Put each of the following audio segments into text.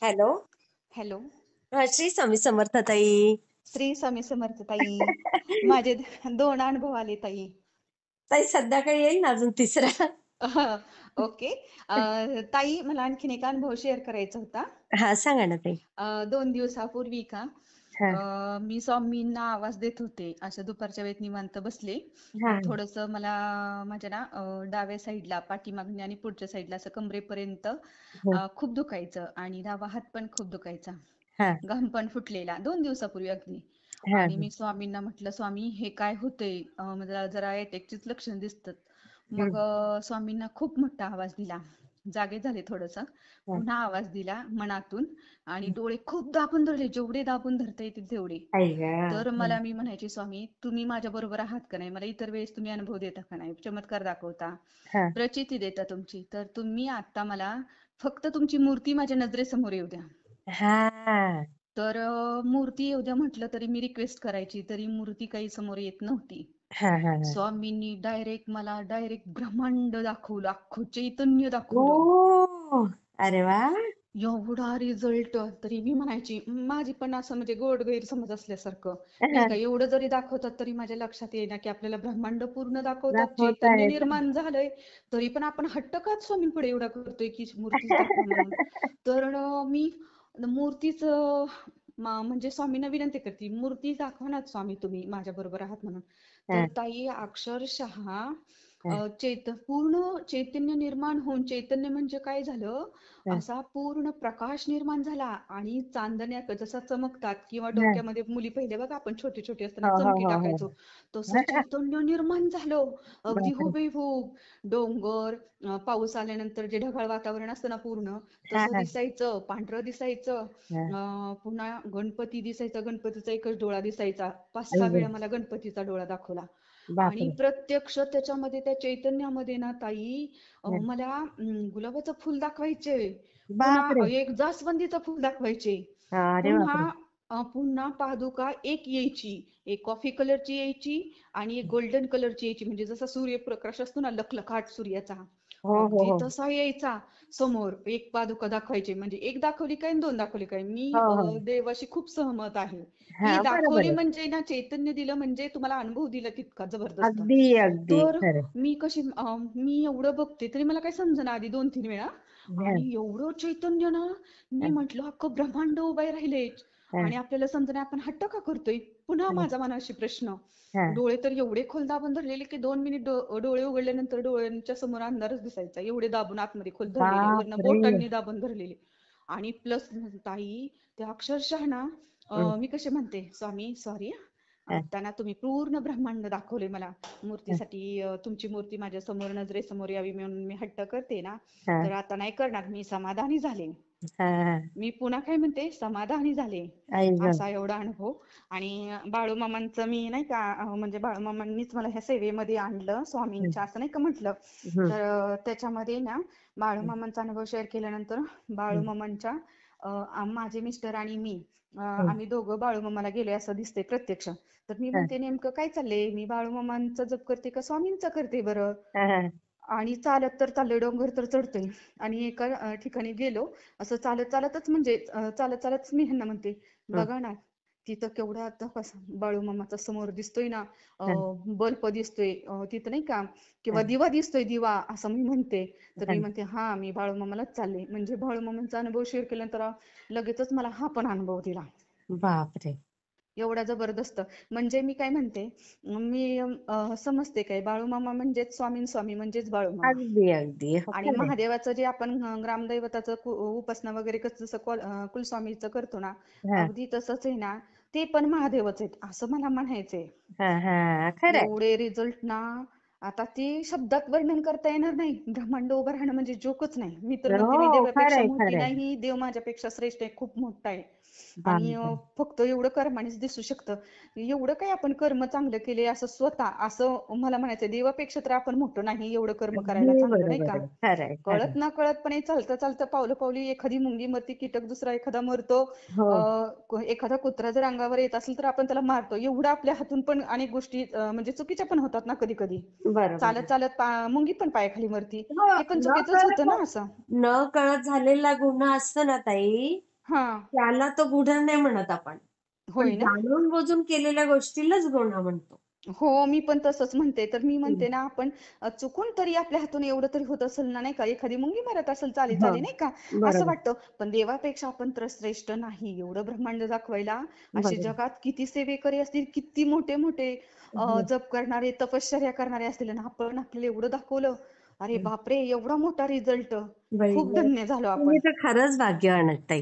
Hello. Hello. Shri Swami Samarth ताई. श्री स्वामी समर्थ ताई. माझे दोन अनुभव आले ताई. ताई संध्याकाळी येईल ना अजून तिसरा. ओके. ताई, मला आणखीन एक अनुभव शेअर करायचा होता. हा सांगा ना ताई. 2 दिवसापूर्वी का हा मी स्वामींना आवाज देत होते, अशा दुपारच्या वेळेत निवांत बसले. हा थोडस मला माझ्या ना डाव्या साईडला पाठीमागणे आणि पुढच्या साईडला असं कमरेपर्यंत खूप दुखायचं आणि डावा हात पण खूप दुखायचा. हा घाम पण फुटलेला 2 दिवसापूर्वी अगदी. हा आणि मी स्वामींना म्हटलं, स्वामी हे काय होतंय, मला जरा अटॅकचीच लक्षणं दिसतात. मग स्वामींना खूप मोठा आवाज दिला, जागे झाले थोडस. पुन्हा आवाज दिला मनातून आणि डोळे खूप दाबून धरले, जेवढे दाबून धरता येतील तेवढे. आई तर ग. मला मी म्हणायची, स्वामी तुम्ही माझ्या बरोबर आहात का नाही, मला इतर वेळेस तुम्ही अनुभव देता का नाही, चमत्कार दाखवता, हा प्रचिती देता तुमची, तर तुम्ही आता मला फक्त तुमची मूर्ती माझ्या नजरेसमोर येऊ द्या. हा तर मूर्ती येऊ द्या म्हटलं तरी मी रिक्वेस्ट करायची, तरी मूर्ती काही समोर येत नव्हती. हा हा हा. स्वामींनी मला डायरेक्ट ब्रह्मांड दाखवलं, अख्खं चैतन्य दाखवलं. ओ, अरे वा. एवढा रिझल्ट. तरी मी म्हणायची, माझी पण असं म्हणजे गोड गैरसमज असल्यासारखं नाही हा, का, एवढं जरी दाखवतात तरी माझ्या लक्षात येईना की आपल्याला ब्रह्मांड पूर्ण दाखवतात, चैतन्य दाखवतायत. निर्माण झालंय, तरी पण आपण हट्ट काच स्वामींपुढे एवढा करतोय की मूर्तीच दाखवा म्हणून. तर मी मूर्तीच म्हणजे स्वामींना विनंती करते, मूर्ती दाखवा ना स्वामी, तुम्ही माझ्या बरोबर आहात म्हणून. हा तर ताई अक्षरशः हा पूर्ण चैतन्य निर्माण होऊन, चैतन्य म्हणजे काय झालं, हा असा पूर्ण प्रकाश निर्माण झाला आणि चांदण्या जसा चमकतात, किंवा हा. डोक्यामध्ये मुली पहिले बघा आपण छोटे छोटे असताना हो हो चमकी हो हो. टाकायचो, तसं चैतन्य निर्माण झालं. अगदी बापरे. हुबेहूब डोंगर, पाऊस आल्यानंतर जे ढगाळ वातावरण असतं ना पूर्ण, हा तसं हा दिसायचं, पांढरं दिसायचं. हा. पुन्हा गणपती दिसायचा, गणपतीचा एकच डोळा दिसायचा. आई 5-6 ग. वेळा मला गणपतीचा डोळा दाखवला. आणि बापरे. प्रत्यक्ष त्याच्यामध्ये, त्या चैतन्यामध्ये ना ताई, हा. मला गुलाबाचं फुल दाखवायचे, पुन्हा बापरे. एक जास्वंदीचं फुल दाखवायचे, अरे पुन्हा बापरे. पुन्हा पादुका एक यायची, एक कॉफी कलरची यायची आणि एक गोल्डन कलरची यायची, म्हणजे जसा सूर्यप्रकाश असतो ना लखलखाट सूर्याचा, हो हो अगदी हो तसा यायचा समोर. एक पादुका दाखवायची, म्हणजे एक दाखवली काय आणि 2 दाखवली काय, मी हो हो. देवाशी खूप सहमत आहे की हा बरोबर दाखवली आहे. म्हणजे ना, चैतन्य दिलं म्हणजे तुम्हाला अनुभव दिला तितका जबरदस्त. अगदी अगदी तर खरं. मी कशी मी एवढं बघते तरी मला काही समजेना आधी 2-3 वेळा. हा आणि एवढं चैतन्य ना, मी हा म्हंटल अख्खं ब्रह्मांड उभे राहिले. हा आणि आपल्याला समजेना, आपण हट्ट का करतोय. पुन्हा हा माझा मनाशी प्रश्न, हा. डोळे तर एवढे खोल दाबून धरलेले की 2 मिनिट डोळे उघडल्यानंतर डोळ्यांच्या समोर अंधारच दिसायचा, एवढे दाबून आतमध्ये खोल धरलेले, वरनं बापरे. बोटांनी दाबून धरलेले. आणि प्लस ताई, ते अक्षरशः ना, हं, मी कसे म्हणते, स्वामी सॉरी, हा आता ना तुम्ही पूर्ण ब्रह्मांड दाखवले मला. हा मूर्तीसाठी तुमची मूर्ती माझ्या समोर नजरेसमोर यावी म्हणून मी हट्ट करते ना, हा तर आता नाही करणार, मी समाधानी झाले. हा. मी पुन्हा काय म्हणते, समाधानी झाले. आई ग. असा एवढा अनुभव. आणि बाळूमामांचं मी नाही का, म्हणजे बाळूमामांनीच मला ह्या सेवेमध्ये आणलं हं, स्वामींच्या, असं नाही का म्हटलं. हं, तर त्याच्यामध्ये ना, हं, बाळूमामांचा अनुभव शेअर केल्यानंतर, हं, बाळूमामांच्या माझे मिस्टर आणि मी, हं, आम्ही दोघं बाळूमामाला गेले असं दिसते प्रत्यक्ष. तर मी हा म्हणते, नेमकं काय चाललंय, मी बाळूमामांचा जप करते का स्वामींचा करते बरं. हा हा आणि चालत तर चाललोय, डोंगर तर चढतोय. आणि एका ठिकाणी गेलो, असं चालत चालतच, म्हणजे चालत चालतच मी ह्यांना म्हणते, हं, बघा ना, तिथं केवढा आता कसा बाळूमामाचा समोर दिसतोय ना, हा बल्ब दिसतोय तिथं नाही का, हा किंवा दिवा दिसतोय, दिवा, असं मी म्हणते. तर हा. मी म्हणते, हा मी बाळूमामालाच चालले. म्हणजे बाळूमामांचा अनुभव शेअर केल्यानंतर लगेचच मला हा पण अनुभव दिला, बापरे. एवढा जबरदस्त. म्हणजे मी काय म्हणते, मी समजते काय, बाळूमामा म्हणजेच स्वामी म्हणजेच बाळूमामा. अगदी अगदी हो आणि खरंय. महादेवाचं जे आपण ग्रामदैवताचं उपासना वगैरे जसं कुलस्वामीचं करतो ना, हा अगदी तसंच आहे ना, ते पण महादेवच आहेत असं मला म्हणायचंय. हा हा खरंय. एवढे रिझल्ट ना, आता ते शब्दात वर्णन करता येणार नाही. ब्रह्मांड उभं राहणं म्हणजे जोकच नाही. मी तर म्हणते, मी हो देवापेक्षा खरंय मोठी खरंय. नाही, देव माझ्यापेक्षा श्रेष्ठ आहे, खूप मोठा आहे. आणि बापरे. फक्त एवढं कर्मानेच दिसू शकतं. एवढं काही आपण कर्म चांगलं केले असं स्वतः, असं मला म्हणायचं, देवापेक्षा तर आपण मोठं नाही एवढं कर्म करायला अगदी चांगलं, नाही बरोबर का. आहे. खरंय कळत खरंय. ना कळतपणे, चालतं चालतं, पावलं पावली एखादी मुंगी मरती, कीटक दुसरा एखादा मरतो, हो एखादा कुत्रा जर अंगावर येत असेल तर आपण त्याला मारतो. एवढं आपल्या हातून पण अनेक गोष्टी म्हणजे चुकीच्या पण होतात ना कधी कधी. बरोबर चालत आहे. चालत मुंगी पण पायाखाली मरती. हो, हे पण न चुकीचंच होतं कळत ना असं. न कळत झालेला गुन्हा असतो ना ताई, हा. त्याला तो गुन्हा नाही म्हणत आपण. पण होय ना. जाणून बुजून केलेल्या गोष्टीलाच गुन्हा म्हणतो. हो, मी पण तसंच म्हणते. तर मी हं. म्हणते ना, आपण चुकून तरी आपल्या हातून एवढं तरी होत असेल ना, नाही का, एखादी मुंगी मरत असेल हो, चाली-चाली, नाही का, असं बरोबर, वाटतं. पण देवापेक्षा आपण तर श्रेष्ठ नाही. एवढं ब्रह्मांड दाखवायला असे बरोबर. जगात किती सेवेकरी असतील, किती मोठे-मोठे हं, जप करणारे, तपश्चर्या करणारे असतील आणि आपण आपल्याला एवढं दाखवलं. अरे हं. बापरे! एवढा मोठा रिझल्ट. बाई खूप गं! धन्य झालो आपण. तुम्ही तर खरंच भाग्यवान आहात ताई.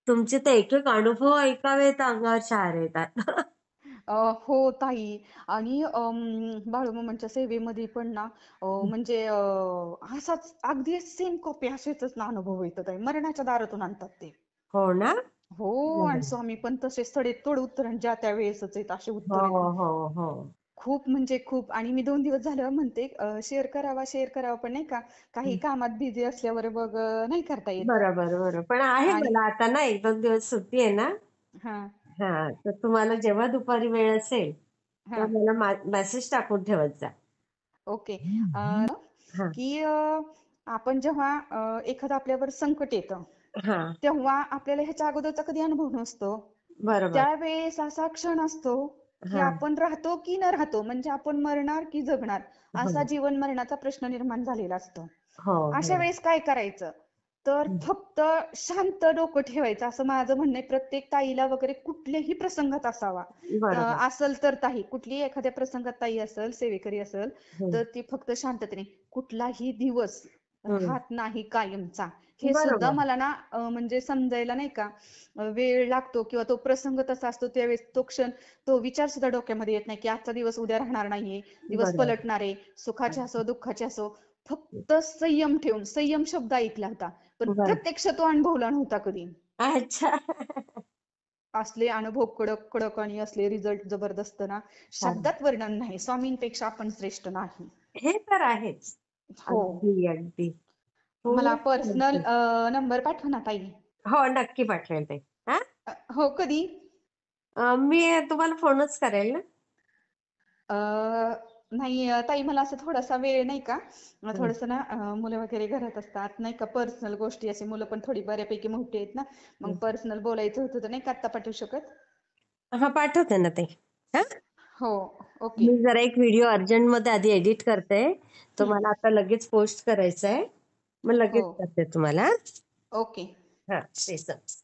तुमचे तर एक-एक अनुभव ऐकावे तर अंगावर शहारे येतात. हो ताई. आणि बाळूमामांच्या सेवेमध्ये पण ना, म्हणजे असाच अगदी सेम कॉपी असेच ना अनुभव येतात ताई. मरणाच्या दारातून आणतात ते. हो ना? हो. आणि बरोबर. स्वामी पण तसे सडेतोड उत्तर ज्या त्या वेळेसच आहेत, असे हो, उत्तर आहेत. हो, हो. खूप म्हणजे खूप. आणि मी 2 दिवस झालं म्हणते शेअर करावा, शेअर करावा, पण नाही का, काही हं. कामात बिझी असल्यावर मग नाही करता येत. बरोबर, बरोबर. पण आहे आणि मला आता ना 1-2 दिवस सुट्टी आहे ना. हा. हां, तर तुम्हाला जेव्हा दुपारी वेळ असेल, हा. तर मला मेसेज टाकून ठेवत जा. ओके. हां, की आपण जेव्हा एखादं आपल्यावर संकट येतं, हां. तेव्हा आपल्याला ह्याच्या अगोदरचा कधी अनुभव नसतो. बरोबर. त्यावेळेस असा क्षण असतो, की हां. आपण राहतो की न राहतो, म्हणजे आपण मरणार की जगणार, असा हो, जीवन मरणाचा प्रश्न निर्माण झालेला असतो. हो, अशा हो. वेळेस काय करायचं? तर हं. फक्त शांत डोकं ठेवायचं, असं माझं म्हणणं आहे. प्रत्येक ताईला वगैरे कुठल्याही प्रसंगात असावा. बरोबर. असल तर ताई, कुठलीही एखाद्या प्रसंगात ताई असेल, सेवेकरी असेल, हं, तर ती फक्त शांततेने, कुठलाही दिवस हं. राहत नाही कायमचा. हे सुद्धा बरोबर, मला ना म्हणजे समजायला नाही का वेळ लागतो, किंवा तो प्रसंग तसा असतो त्यावेळेस तो क्षण, तो विचार सुद्धा डोक्यामध्ये येत नाही, की आजचा दिवस उद्या राहणार नाहीये, दिवस बरोबर. पलटणार आहे, सुखाचे हं. असो दुःखाचे असो. फक्त संयम ठेवून, संयम शब्द ऐकला होता, पण बरं. प्रत्यक्ष तो अनुभवला नव्हता कधी. अच्छा. असले अनुभव कडक कडक आणि असले रिझल्ट जबरदस्त ना, छान. शब्दात वर्णन नाही. स्वामींपेक्षा आपण श्रेष्ठ नाही. हे तर आहेच. हो. अगदी, अगदी. मला खूप पर्सनल छान. नंबर पाठवा ना ताई. हो, नक्की पाठवेल ते. हां? हो, कधी? मी तुम्हाला फोनच करेल ना. अ, नाही ताई, मला असं थोडासा वेळ नाही का, हं. थोडंसं ना मुलं वगैरे घरात असतात नाही का, पर्सनल गोष्टी, अशी मुलं पण थोडी बऱ्यापैकी मोठी आहेत ना, मग हं. पर्सनल बोलायचं होतं तर नाही का आत्ता पाठवू शकत. हां, पाठवते ना ते. हां? हो. ओके. मी जरा एक व्हिडिओ अर्जंटमध्ये आधी एडिट करते. तो हम्म. मला आता लगेच पोस्ट करायचा आहे. मग हो. लगेच करते तुम्हाला. ओके. हां, तेच.